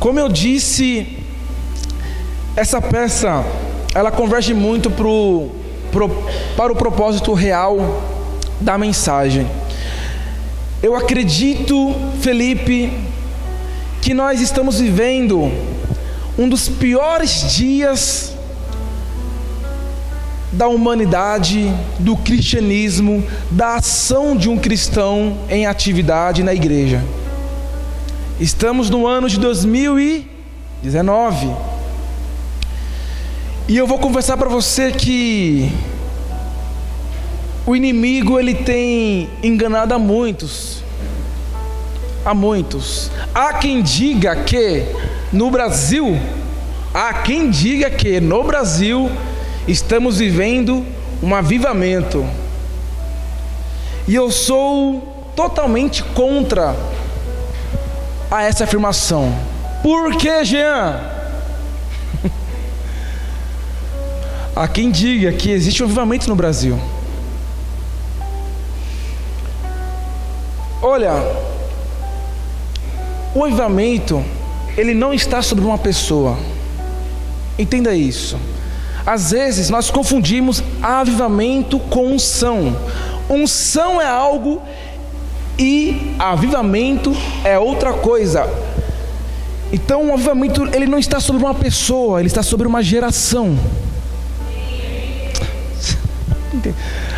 Como eu disse, essa peça, ela converge muito para o propósito real da mensagem. Eu acredito, Felipe, que nós estamos vivendo um dos piores dias da humanidade, do cristianismo, da ação de um cristão em atividade na igreja. Estamos no ano de 2019 e eu vou conversar para você que o inimigo, ele tem enganado a muitos. Há quem diga que no Brasil estamos vivendo um avivamento. E eu sou totalmente contra a essa afirmação. Por que, Jean? Há quem diga que existe um avivamento no Brasil. Olha, o avivamento, ele não está sobre uma pessoa. Entenda isso. Às vezes nós confundimos avivamento com unção. Unção é algo e avivamento é outra coisa. Então o avivamento, ele não está sobre uma pessoa, ele está sobre uma geração.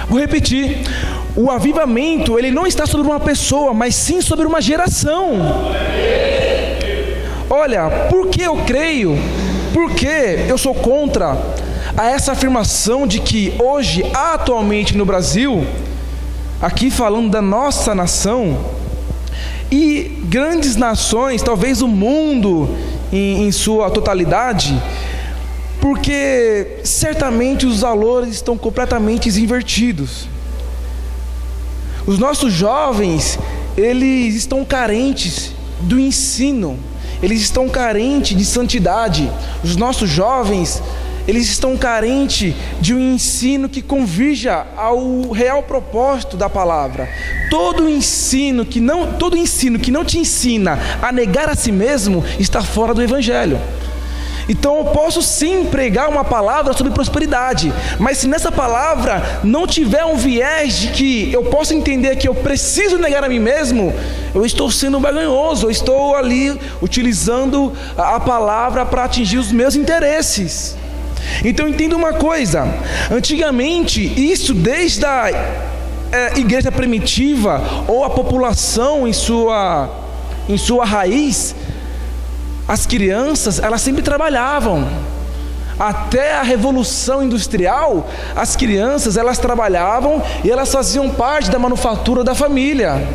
Vou repetir. O avivamento, ele não está sobre uma pessoa, mas sim sobre uma geração. Olha, por que eu creio? Porque eu sou contra a essa afirmação de que hoje, atualmente no Brasil, aqui falando da nossa nação, e grandes nações, talvez o mundo em sua totalidade, porque certamente os valores estão completamente invertidos. Os nossos jovens, eles estão carentes do ensino, eles estão carentes de santidade. Os nossos jovens, eles estão carentes de um ensino que convirja ao real propósito da palavra. Todo ensino que não te ensina a negar a si mesmo está fora do Evangelho. Então eu posso sim pregar uma palavra sobre prosperidade, mas se nessa palavra não tiver um viés de que eu possa entender que eu preciso negar a mim mesmo, eu estou sendo baganhoso, eu estou ali utilizando a palavra para atingir os meus interesses. Então entenda uma coisa, antigamente, isso desde a igreja primitiva ou a população em sua raiz, as crianças, elas sempre trabalhavam. Até a Revolução Industrial, as crianças, elas trabalhavam e elas faziam parte da manufatura da família.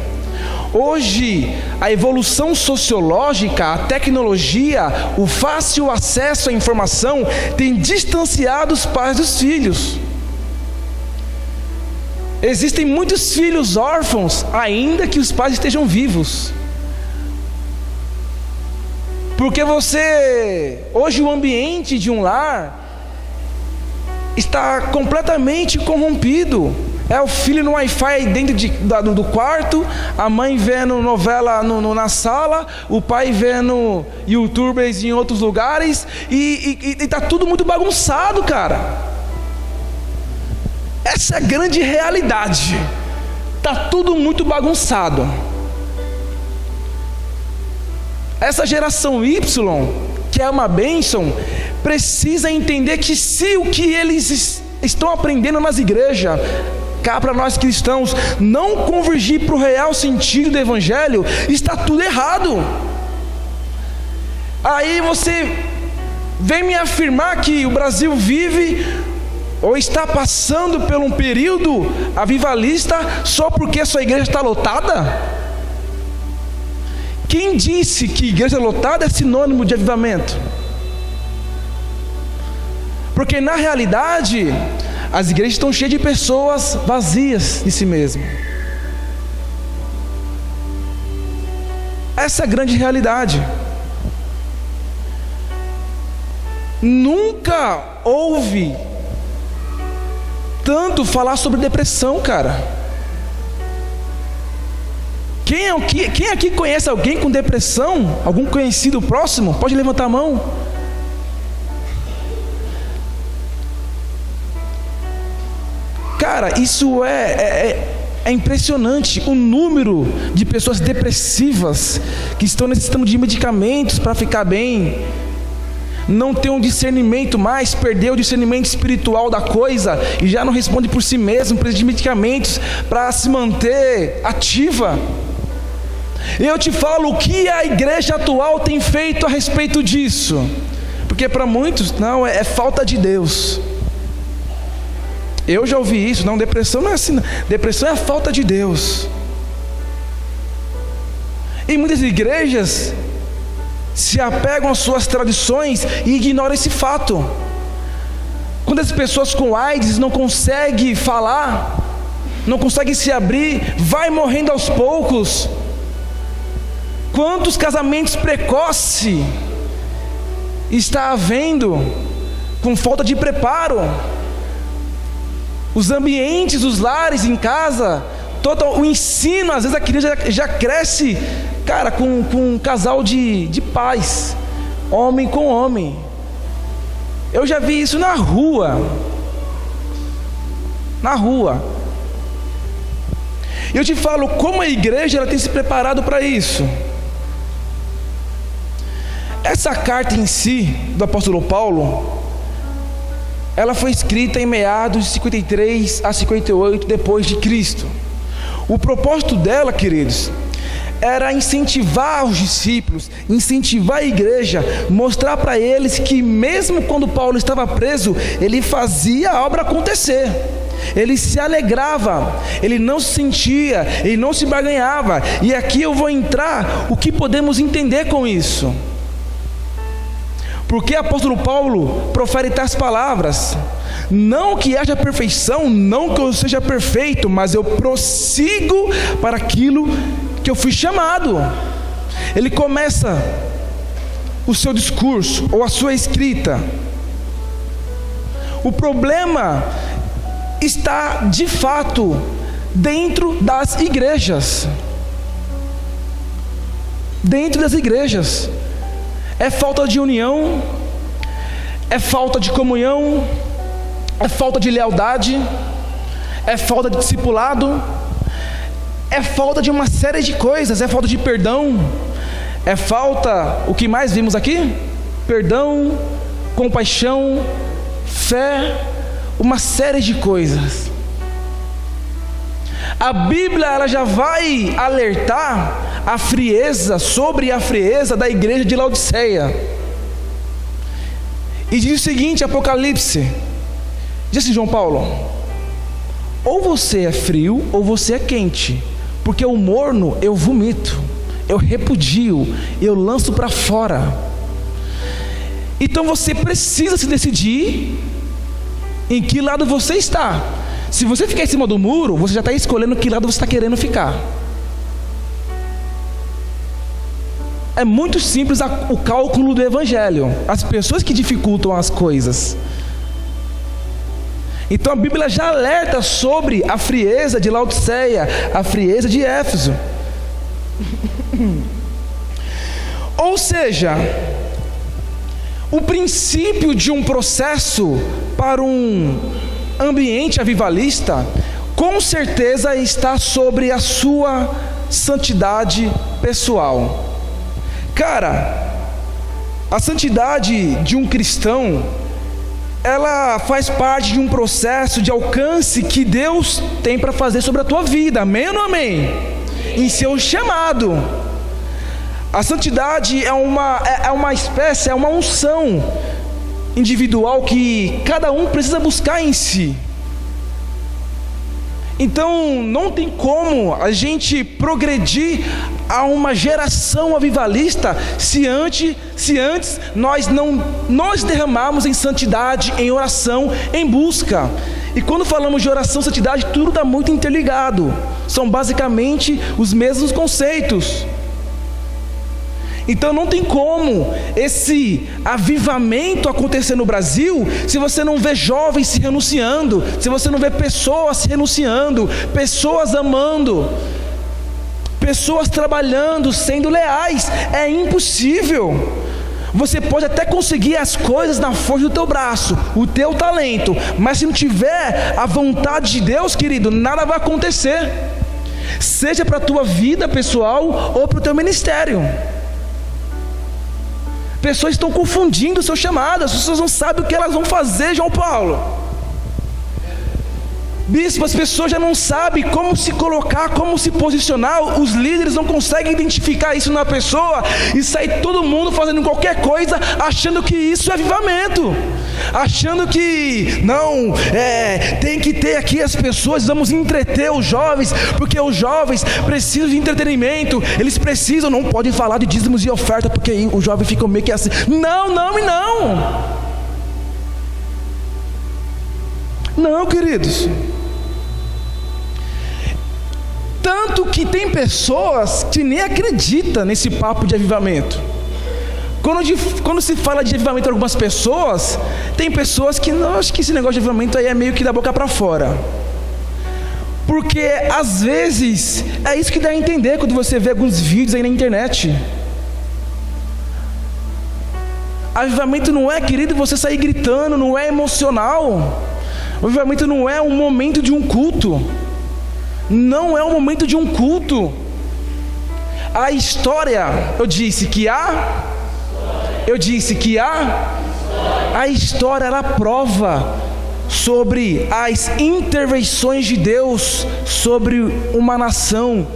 Hoje, a evolução sociológica, a tecnologia, o fácil acesso à informação tem distanciado os pais dos filhos. Existem muitos filhos órfãos, ainda que os pais estejam vivos. Porque hoje o ambiente de um lar está completamente corrompido. É o filho no Wi-Fi dentro do quarto, a mãe vendo novela na sala, o pai vendo YouTubers em outros lugares, e está tudo muito bagunçado, cara. Essa é a grande realidade. Está tudo muito bagunçado. Essa geração Y, que é uma bênção, precisa entender que se o que eles estão aprendendo nas igrejas, cá para nós cristãos, não convergir para o real sentido do Evangelho, está tudo errado. Aí você vem me afirmar que o Brasil vive ou está passando por um período avivalista só porque a sua igreja está lotada? Quem disse que igreja lotada é sinônimo de avivamento? Porque na realidade, as igrejas estão cheias de pessoas vazias de si mesmo. Essa é a grande realidade. Nunca ouvi tanto falar sobre depressão, cara. Quem aqui conhece alguém com depressão? Algum conhecido próximo? Pode levantar a mão. Cara, isso é impressionante, o número de pessoas depressivas que estão necessitando de medicamentos para ficar bem, não tem um discernimento mais, perdeu o discernimento espiritual da coisa e já não responde por si mesmo, precisa de medicamentos para se manter ativa. Eu te falo o que a igreja atual tem feito a respeito disso, porque para muitos não, é falta de Deus. Eu já ouvi isso, não, depressão não é assim, depressão é a falta de Deus. E muitas igrejas se apegam às suas tradições e ignoram esse fato. Quando as pessoas com AIDS não conseguem falar, não conseguem se abrir, vai morrendo aos poucos. Quantos casamentos precoces está havendo com falta de preparo? Os ambientes, os lares em casa, todo o ensino, às vezes a criança já cresce, cara, com um casal de pais, homem com homem. Eu já vi isso na rua. Eu te falo como a igreja ela tem se preparado para isso. Essa carta em si, do apóstolo Paulo, ela foi escrita em meados de 53 a 58 depois de Cristo. O propósito dela, queridos, era incentivar os discípulos, incentivar a igreja, mostrar para eles que mesmo quando Paulo estava preso, ele fazia a obra acontecer. Ele se alegrava, ele não se sentia, ele não se barganhava. E aqui eu vou entrar o que podemos entender com isso. Porque o apóstolo Paulo profere tais palavras: não que haja perfeição, não que eu seja perfeito, mas eu prossigo para aquilo que eu fui chamado. Ele começa o seu discurso ou a sua escrita. O problema está de fato dentro das igrejas. Dentro das igrejas. É falta de união, é falta de comunhão, é falta de lealdade, é falta de discipulado, é falta de uma série de coisas, é falta de perdão, é falta, o que mais vimos aqui? Perdão, compaixão, fé, uma série de coisas. A Bíblia ela já vai alertar sobre a frieza da igreja de Laodiceia. E diz o seguinte, Apocalipse, diz assim João Paulo: ou você é frio ou você é quente, porque o morno eu vomito, eu repudio, eu lanço para fora. Então você precisa se decidir em que lado você está. Se você ficar em cima do muro, você já está escolhendo que lado você está querendo ficar. É muito simples o cálculo do evangelho. As pessoas que dificultam as coisas. Então a Bíblia já alerta sobre a frieza de Laodiceia, a frieza de Éfeso. Ou seja, o princípio de um processo para um ambiente avivalista, com certeza está sobre a sua santidade pessoal. Cara, a santidade de um cristão, ela faz parte de um processo de alcance que Deus tem para fazer sobre a tua vida, amém ou não amém? Em seu chamado. A santidade é uma espécie, é uma unção individual que cada um precisa buscar em si. Então não tem como a gente progredir a uma geração avivalista se antes nós não nos derramarmos em santidade, em oração, em busca. E quando falamos de oração, santidade, tudo está muito interligado. São basicamente os mesmos conceitos. Então não tem como esse avivamento acontecer no Brasil se você não vê jovens se renunciando, se você não vê pessoas se renunciando, pessoas amando, pessoas trabalhando, sendo leais. É impossível. Você pode até conseguir as coisas na força do teu braço, o teu talento, mas se não tiver a vontade de Deus, querido, nada vai acontecer, seja para a tua vida pessoal ou para o teu ministério. Pessoas estão confundindo o seu chamado, as pessoas não sabem o que elas vão fazer, João Paulo. Bispo, as pessoas já não sabem como se colocar, como se posicionar, os líderes não conseguem identificar isso na pessoa e sai todo mundo fazendo qualquer coisa, achando que isso é avivamento, achando que não, tem que ter aqui as pessoas, vamos entreter os jovens, porque os jovens precisam de entretenimento, eles precisam, não podem falar de dízimos e oferta, porque aí os jovens ficam meio que assim, não, queridos. Tanto que tem pessoas que nem acreditam nesse papo de avivamento. Quando se fala de avivamento para algumas pessoas, tem pessoas que não, acho que esse negócio de avivamento aí é meio que da boca para fora. Porque às vezes é isso que dá a entender quando você vê alguns vídeos aí na internet. Avivamento não é, querido, você sair gritando, não é emocional. O avivamento não é um momento de um culto. Não é um momento de um culto. A história, a história ela prova sobre as intervenções de Deus sobre uma nação.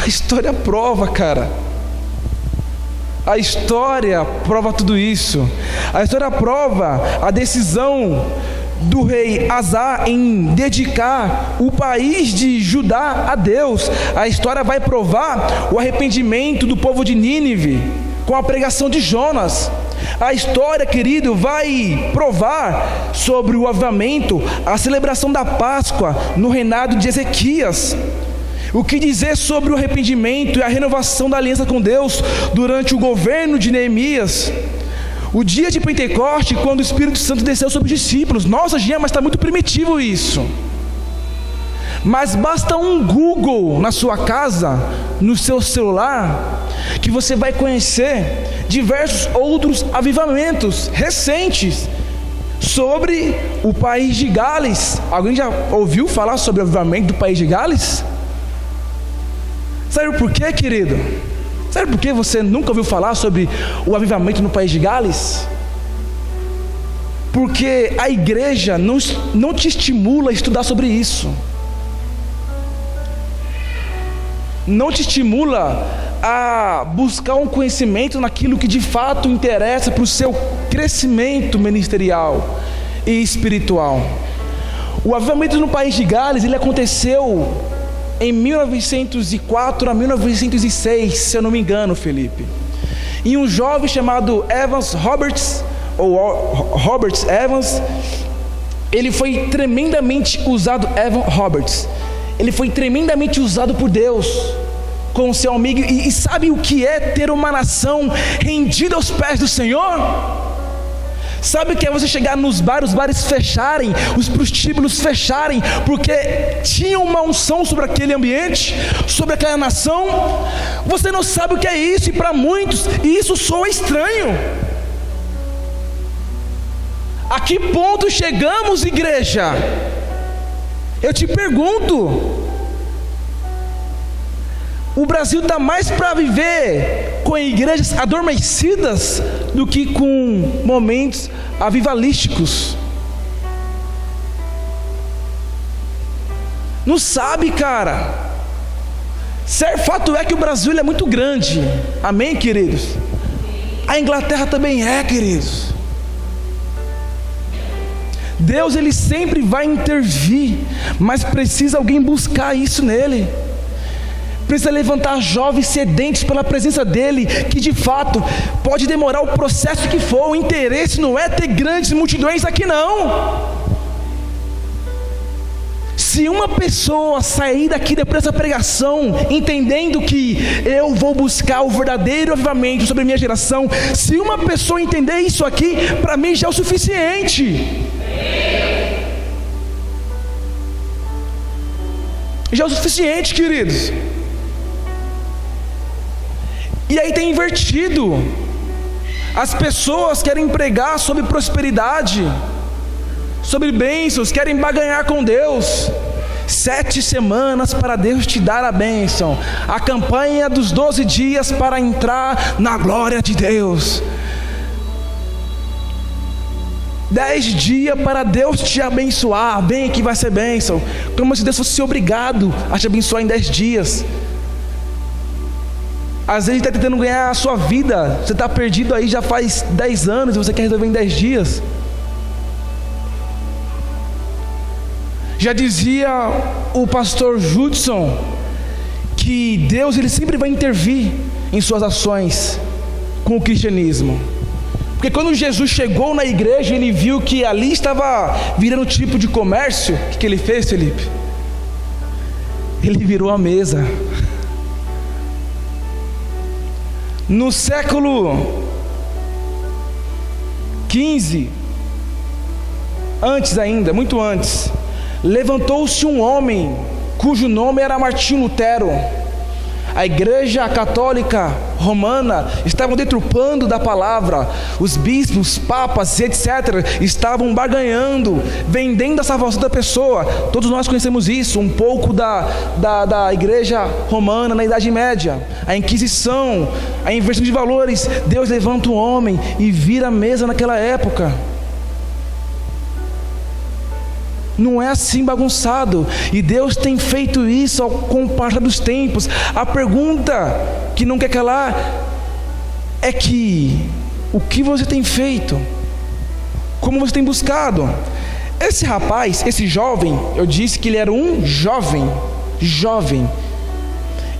A história prova, cara. A história prova tudo isso. A história prova a decisão do rei Asa em dedicar o país de Judá a Deus. A história vai provar o arrependimento do povo de Nínive com a pregação de Jonas. A história, querido, vai provar sobre o avivamento, a celebração da Páscoa no reinado de Ezequias. O que dizer sobre o arrependimento e a renovação da aliança com Deus durante o governo de Neemias? O dia de Pentecoste, quando o Espírito Santo desceu sobre os discípulos. Nossa, Jean, mas está muito primitivo isso. Mas basta um Google na sua casa, no seu celular, que você vai conhecer diversos outros avivamentos recentes sobre o país de Gales. Alguém já ouviu falar sobre o avivamento do país de Gales? Sabe por quê, querido? Sabe por que você nunca ouviu falar sobre o avivamento no país de Gales? Porque a igreja não te estimula a estudar sobre isso. Não te estimula a buscar um conhecimento naquilo que de fato interessa para o seu crescimento ministerial e espiritual. O avivamento no país de Gales, ele aconteceu em 1904 a 1906, se eu não me engano, Felipe. E um jovem chamado Evans Roberts, ou Roberts Evans, ele foi tremendamente usado, Evan Roberts, ele foi tremendamente usado por Deus com o seu amigo. E sabe o que é ter uma nação rendida aos pés do Senhor? Sabe o que é você chegar nos bares, os bares fecharem, os prostíbulos fecharem, porque tinha uma unção sobre aquele ambiente, sobre aquela nação? Você não sabe o que é isso, e para muitos isso soa estranho. A que ponto chegamos, igreja? Eu te pergunto. O Brasil está mais para viver com igrejas adormecidas do que com momentos avivalísticos. Não sabe, cara. Fato é que o Brasil ele é muito grande. Amém, queridos? A Inglaterra também é, queridos. Deus ele sempre vai intervir, mas precisa alguém buscar isso nele. Precisa levantar jovens sedentes pela presença dele, que de fato pode demorar o processo que for. O interesse não é ter grandes multidões aqui, não. Se uma pessoa sair daqui depois dessa pregação entendendo que eu vou buscar o verdadeiro avivamento sobre a minha geração, se uma pessoa entender isso aqui, para mim já é o suficiente. já é o suficiente, queridos. E aí tem invertido. As pessoas querem pregar sobre prosperidade, sobre bênçãos, querem barganhar com Deus. 7 semanas para Deus te dar a bênção. A campanha dos 12 dias para entrar na glória de Deus. 10 dias para Deus te abençoar. Bem que vai ser bênção. Como se Deus fosse obrigado a te abençoar em 10 dias. Às vezes está tentando ganhar a sua vida. Você está perdido aí já faz 10 anos e você quer resolver em 10 dias. Já dizia o pastor Judson que Deus ele sempre vai intervir em suas ações com o cristianismo. Porque quando Jesus chegou na igreja, ele viu que ali estava virando tipo de comércio. O que ele fez, Felipe? Ele virou a mesa. No século XV, antes ainda, muito antes, levantou-se um homem cujo nome era Martinho Lutero. A igreja católica romana estava deturpando da palavra. Os bispos, papas, etc. estavam barganhando, vendendo a salvação da pessoa. Todos nós conhecemos isso, um pouco da igreja romana na Idade Média. A Inquisição, a inversão de valores. Deus levanta um homem e vira a mesa naquela época. Não é assim bagunçado. E Deus tem feito isso com o passar dos tempos. A pergunta que não quer calar é que o que você tem feito? Como você tem buscado? Esse rapaz, esse jovem, eu disse que ele era um jovem.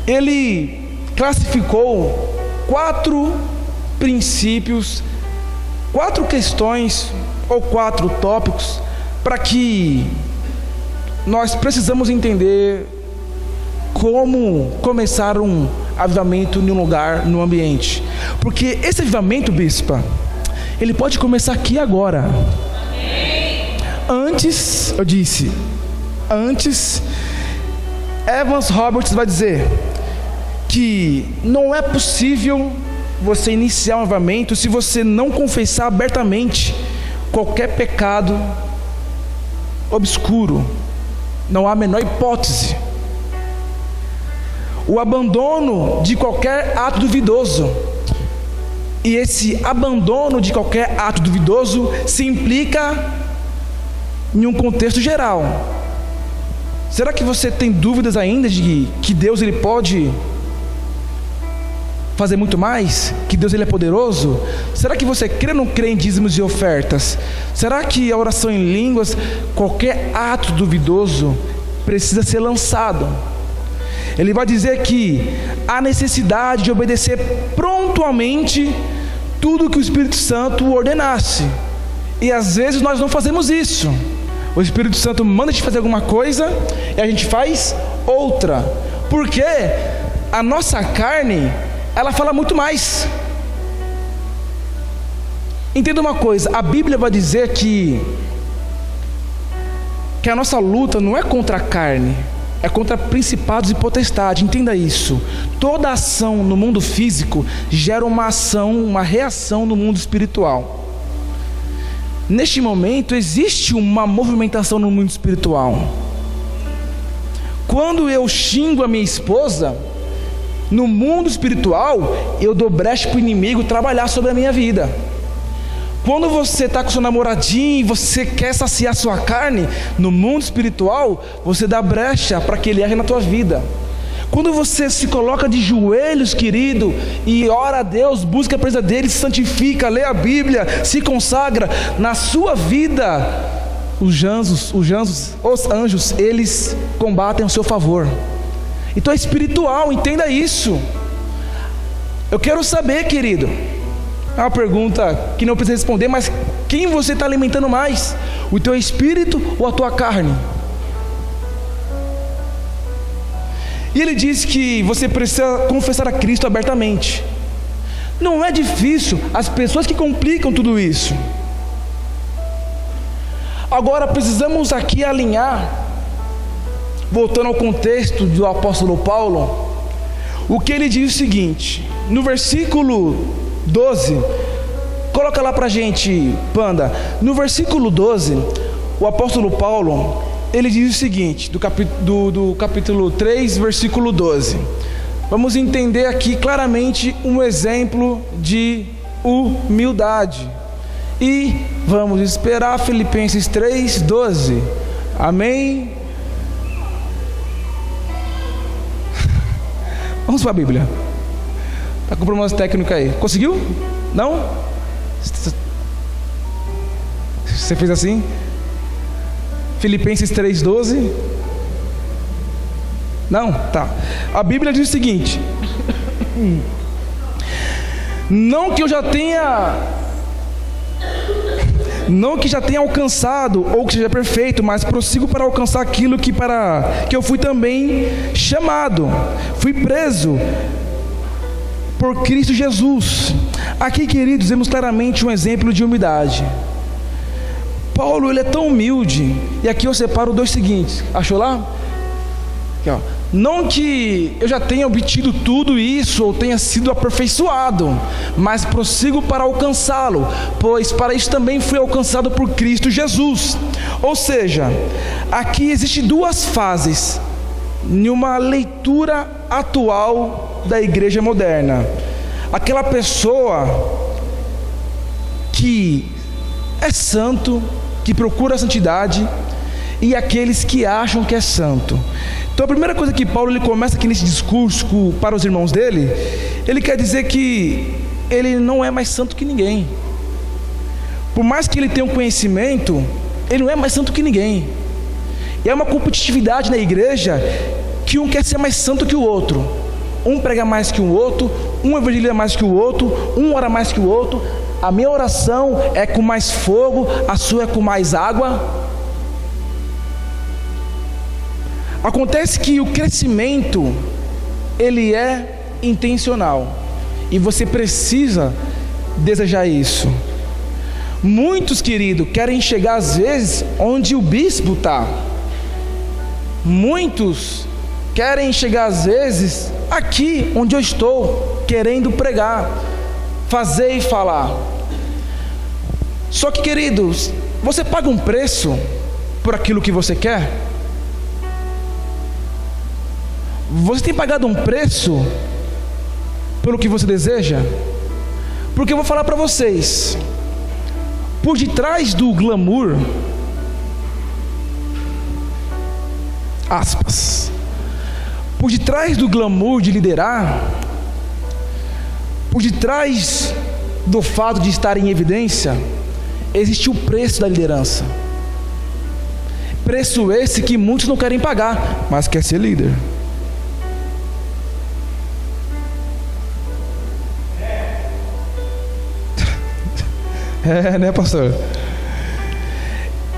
Ele classificou 4 princípios, 4 questões ou 4 tópicos para que nós precisamos entender como começar um avivamento em um lugar, num ambiente. Porque esse avivamento, bispa, ele pode começar aqui agora. Antes, Evans Roberts vai dizer que não é possível você iniciar um avivamento se você não confessar abertamente qualquer pecado obscuro. Não há a menor hipótese. O abandono de qualquer ato duvidoso. E esse abandono de qualquer ato duvidoso se implica em um contexto geral. Será que você tem dúvidas ainda de que Deus ele pode fazer muito mais? Que Deus ele é poderoso? Será que você crê ou não crê em dízimos e ofertas? Será que a oração em línguas, qualquer ato duvidoso precisa ser lançado? Ele vai dizer que há necessidade de obedecer pontualmente tudo que o Espírito Santo ordenasse. E às vezes nós não fazemos isso. O Espírito Santo manda a gente fazer alguma coisa e a gente faz outra. Porque a nossa carne, ela fala muito mais. Entenda uma coisa, a Bíblia vai dizer que a nossa luta não é contra a carne, é contra principados e potestades. Entenda isso. Toda ação no mundo físico gera uma ação, uma reação no mundo espiritual. Neste momento existe uma movimentação no mundo espiritual. Quando eu xingo a minha esposa, no mundo espiritual, eu dou brecha para o inimigo trabalhar sobre a minha vida. Quando você está com seu namoradinho e você quer saciar sua carne, no mundo espiritual, você dá brecha para que ele erre na tua vida. Quando você se coloca de joelhos, querido, e ora a Deus, busca a presença dele, se santifica, lê a Bíblia, se consagra, na sua vida, os anjos, eles combatem ao seu favor. Então é espiritual, entenda isso. Eu quero saber, querido, é uma pergunta que não precisa responder, mas quem você está alimentando mais? O teu espírito ou a tua carne? E ele diz que você precisa confessar a Cristo abertamente. Não é difícil, as pessoas que complicam tudo isso. Agora precisamos aqui alinhar voltando ao contexto do apóstolo Paulo, o que ele diz é o seguinte, no versículo 12, coloca lá pra gente, Panda, no versículo 12, o apóstolo Paulo, ele diz o seguinte, do capítulo 3, versículo 12, vamos entender aqui claramente um exemplo de humildade, e vamos esperar Filipenses 3, 12, amém? Vamos para a Bíblia. Está com problemas técnicos aí. Conseguiu? Não? Você fez assim? Filipenses 3,12? Não? Tá. A Bíblia diz o seguinte: não que já tenha alcançado ou que seja perfeito, mas prossigo para alcançar aquilo que eu fui também chamado, fui preso por Cristo Jesus. Aqui, queridos, vemos claramente um exemplo de humildade. Paulo, ele é tão humilde, e aqui eu separo dois seguintes, achou lá? Aqui, ó. Não que eu já tenha obtido tudo isso ou tenha sido aperfeiçoado, mas prossigo para alcançá-lo, pois para isso também fui alcançado por Cristo Jesus. Ou seja, aqui existem duas fases em uma leitura atual da igreja moderna. Aquela pessoa que é santo, que procura a santidade, e aqueles que acham que é santo. Então a primeira coisa que Paulo ele começa aqui nesse discurso para os irmãos dele, ele quer dizer que ele não é mais santo que ninguém. Por mais que ele tenha um conhecimento, ele não é mais santo que ninguém. E é uma competitividade na igreja que um quer ser mais santo que o outro. Um prega mais que o outro, um evangeliza mais que o outro, um ora mais que o outro. A minha oração é com mais fogo, a sua é com mais água. Acontece que o crescimento, ele é intencional, e você precisa desejar isso. Muitos, querido, querem chegar às vezes onde o bispo está. Muitos querem chegar às vezes aqui onde eu estou, querendo pregar, fazer e falar. Só que, queridos, você paga um preço por aquilo que você quer? Você tem pagado um preço pelo que você deseja? Porque eu vou falar para vocês, por detrás do glamour, aspas, por detrás do glamour de liderar, por detrás do fato de estar em evidência, existe o preço da liderança. Preço esse que muitos não querem pagar, mas quer ser líder. É, né, pastor?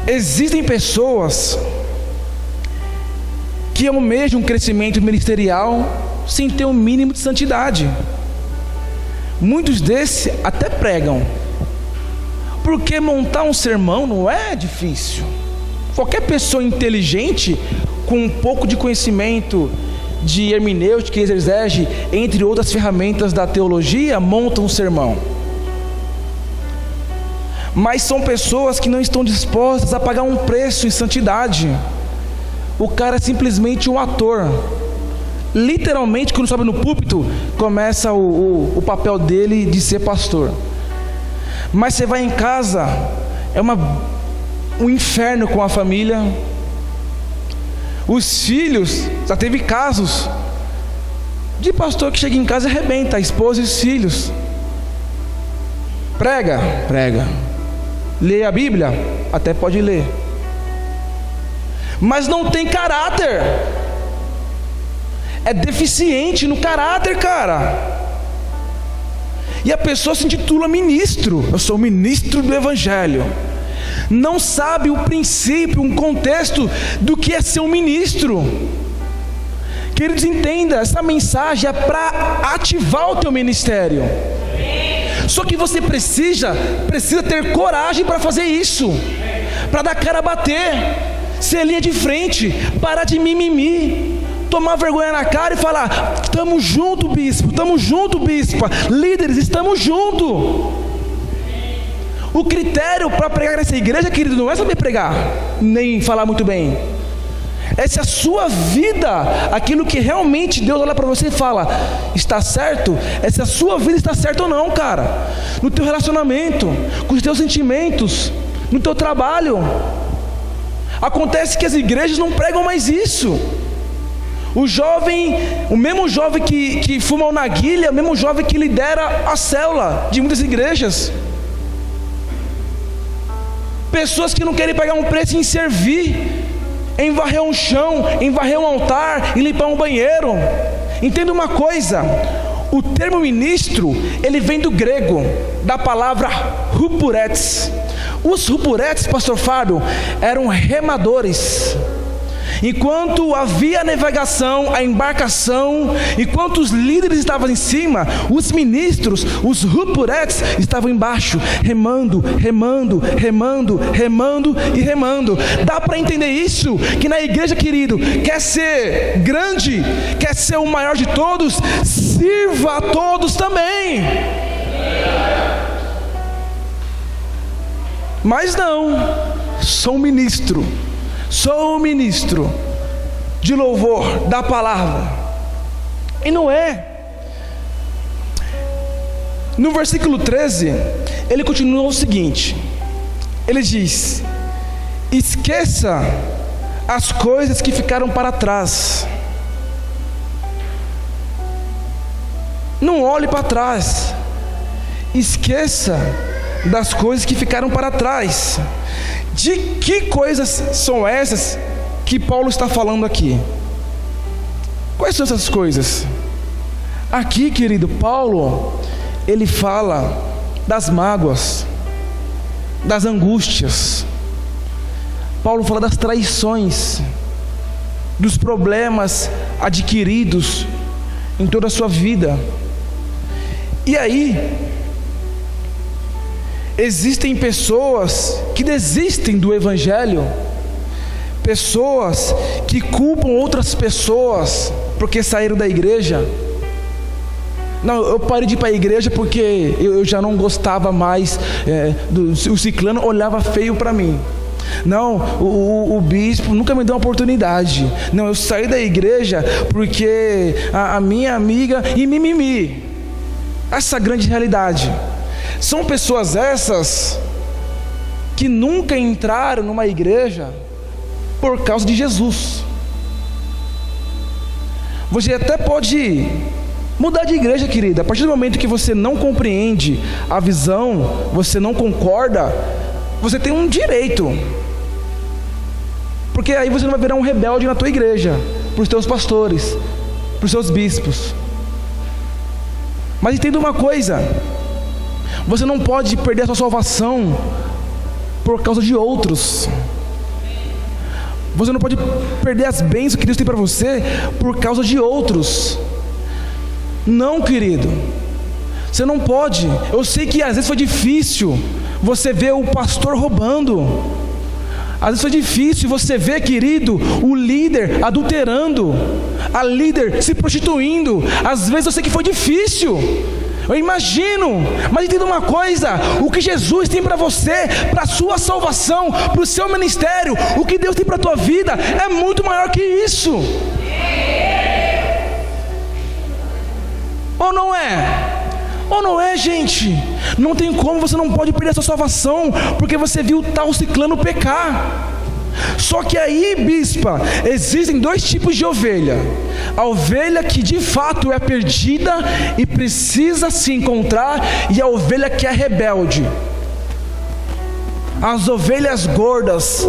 Existem pessoas que almejam um crescimento ministerial sem ter um mínimo de santidade. Muitos desses até pregam, porque montar um sermão não é difícil. Qualquer pessoa inteligente, com um pouco de conhecimento de hermenêutica e exegese, entre outras ferramentas da teologia, monta um sermão. Mas são pessoas que não estão dispostas a pagar um preço em santidade. O cara é simplesmente um ator. Literalmente, quando sobe no púlpito, começa o papel dele de ser pastor. Mas você vai em casa, é um inferno com a família. Os filhos, já teve casos de pastor que chega em casa e arrebenta a esposa e os filhos. Prega. Lê a Bíblia? Até pode ler. Mas não tem caráter. É deficiente no caráter, cara. E a pessoa se intitula ministro. Eu sou ministro do Evangelho. Não sabe o princípio, um contexto do que é ser um ministro. Queridos, entenda, essa mensagem é para ativar o teu ministério. Só que você precisa ter coragem para fazer isso, para dar cara a bater. ser linha de frente, parar de mimimi, tomar vergonha na cara e falar: estamos junto, bispo, estamos junto, bispa, líderes, estamos junto. O critério para pregar nessa igreja, querido, não é saber pregar, nem falar muito bem. É se a sua vida, aquilo que realmente Deus olha para você e fala: está certo? É se a sua vida está certa ou não, cara. No teu relacionamento, com os teus sentimentos, no teu trabalho. Acontece que as igrejas não pregam mais isso. O mesmo jovem que fuma o narguilha, é o mesmo jovem que lidera a célula de muitas igrejas. Pessoas que não querem pagar um preço em servir, em varrer um chão, em varrer um altar, em limpar um banheiro. Entenda uma coisa: o termo ministro, ele vem do grego, da palavra hupuretes. Os hupuretes, pastor Fábio, eram remadores. Enquanto havia a navegação, a embarcação, enquanto os líderes estavam em cima, os ministros, os hupuretes, estavam embaixo, remando, remando, remando, remando e remando. Dá para entender isso? Que na igreja, querido, quer ser grande, quer ser o maior de todos, sirva a todos também. Mas não, sou um ministro de louvor da palavra. E não é. No versículo 13, ele continua o seguinte: ele diz: esqueça as coisas que ficaram para trás. Não olhe para trás. Esqueça das coisas que ficaram para trás. De que coisas são essas que Paulo está falando aqui? Quais são essas coisas? Aqui, querido, Paulo, ele fala das mágoas, das angústias. Paulo fala das traições, dos problemas adquiridos em toda a sua vida. E aí, existem pessoas que desistem do Evangelho, pessoas que culpam outras pessoas porque saíram da igreja. Não, eu parei de ir para a igreja porque eu já não gostava mais, o ciclano olhava feio para mim. Não, o bispo nunca me deu uma oportunidade. Não, eu saí da igreja porque a minha amiga e mimimi. Essa grande realidade. São pessoas essas que nunca entraram numa igreja por causa de Jesus. Você até pode mudar de igreja, querida. A partir do momento que você não compreende a visão, você não concorda, você tem um direito. Porque aí você não vai virar um rebelde na tua igreja, para os teus pastores, para os seus bispos. Mas entenda uma coisa: você não pode perder a sua salvação por causa de outros. Você não pode perder as bênçãos que Deus tem para você por causa de outros. Não, querido, você não pode. Eu sei que às vezes foi difícil você ver o pastor roubando. Às vezes foi difícil você ver, querido, o líder adulterando, a líder se prostituindo. Às vezes eu sei que foi difícil, eu imagino, mas entenda uma coisa: o que Jesus tem para você, para a sua salvação, para o seu ministério, o que Deus tem para a tua vida é muito maior que isso. Ou não é? Ou não é, gente? Não tem como, você não pode perder a sua salvação porque você viu tal ciclano pecar. Só que aí, bispa, existem dois tipos de ovelha: a ovelha que de fato é perdida e precisa se encontrar, e a ovelha que é rebelde. As ovelhas gordas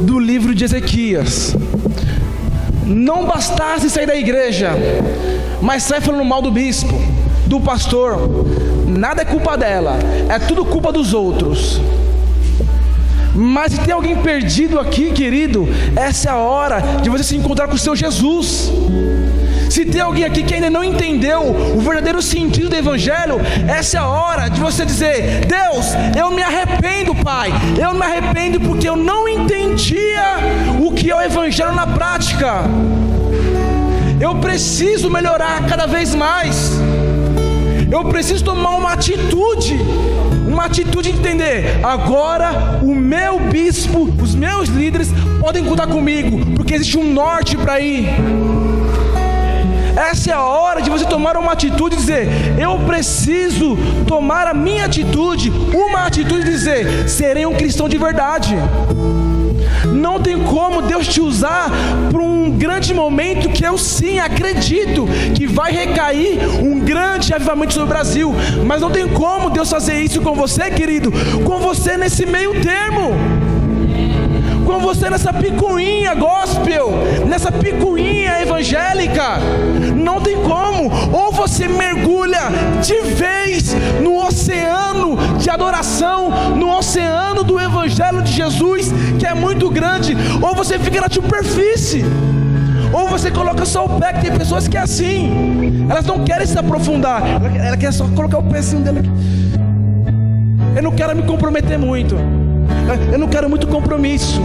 do livro de Ezequias. Não bastasse sair da igreja, mas sai falando mal do bispo, do pastor. Nada é culpa dela, é tudo culpa dos outros. Mas se tem alguém perdido aqui, querido, essa é a hora de você se encontrar com o seu Jesus. Se tem alguém aqui que ainda não entendeu o verdadeiro sentido do Evangelho, essa é a hora de você dizer: Deus, eu me arrependo, Pai, eu me arrependo porque eu não entendia o que é o Evangelho na prática. Eu preciso melhorar cada vez mais. Eu preciso tomar uma atitude de entender: agora o meu bispo, os meus líderes podem contar comigo, porque existe um norte para ir. Essa é a hora de você tomar uma atitude e dizer: eu preciso tomar a minha atitude, uma atitude de dizer: serei um cristão de verdade. Não tem como Deus te usar para um grande momento que eu sim acredito que vai recair um grande avivamento sobre o Brasil, mas não tem como Deus fazer isso com você, querido, com você nesse meio termo, com você nessa picuinha gospel, nessa picuinha evangélica. Não tem como. Ou você mergulha de vez no oceano de adoração, no oceano do Evangelho de Jesus, que é muito grande, ou você fica na superfície, ou você coloca só o pé. Que tem pessoas que é assim, elas não querem se aprofundar, ela quer só colocar o pezinho dela aqui. Eu não quero me comprometer muito, eu não quero muito compromisso,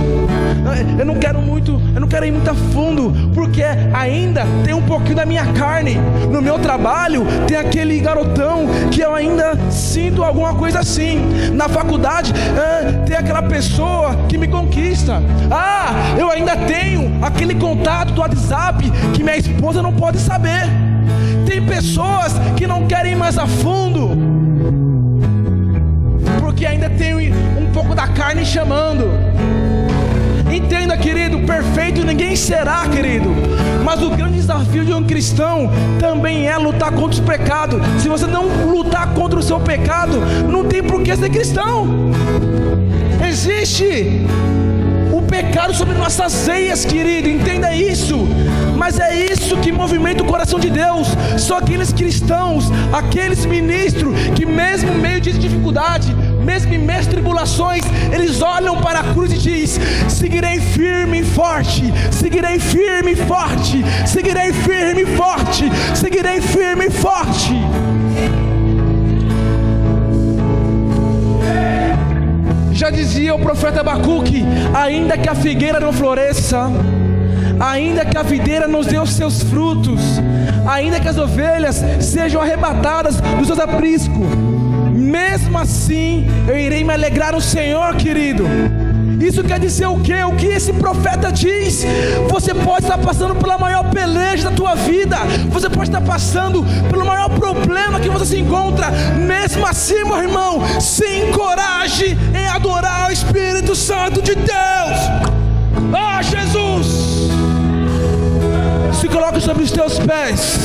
eu não quero ir muito a fundo, porque ainda tem um pouquinho da minha carne. No meu trabalho tem aquele garotão que eu ainda sinto alguma coisa assim. Na faculdade tem aquela pessoa que me conquista. Eu ainda tenho aquele contato do WhatsApp que minha esposa não pode saber. Tem pessoas que não querem ir mais a fundo, porque ainda tem um pouco da carne chamando. Entenda, querido, perfeito ninguém será, querido, mas o grande desafio de um cristão também é lutar contra os pecados. Se você não lutar contra o seu pecado, não tem por que ser cristão. Existe o pecado sobre nossas ceias, querido, entenda isso. Mas é isso que movimenta o coração de Deus. São aqueles cristãos, aqueles ministros que mesmo em meio de dificuldade, mesmo em meio às tribulações, eles olham para a cruz e diz: seguirei firme e forte, seguirei firme e forte, seguirei firme e forte, seguirei firme e forte. Já dizia o profeta Abacuque: ainda que a figueira não floresça, ainda que a videira não dê os seus frutos, ainda que as ovelhas sejam arrebatadas dos seus apriscos, mesmo assim eu irei me alegrar no Senhor, querido. Isso quer dizer o quê? O que esse profeta diz? Você pode estar passando pela maior peleja da tua vida, você pode estar passando pelo maior problema que você se encontra. Mesmo assim, meu irmão, se encoraje em adorar o Espírito Santo de Deus. Jesus! Se coloque sobre os teus pés.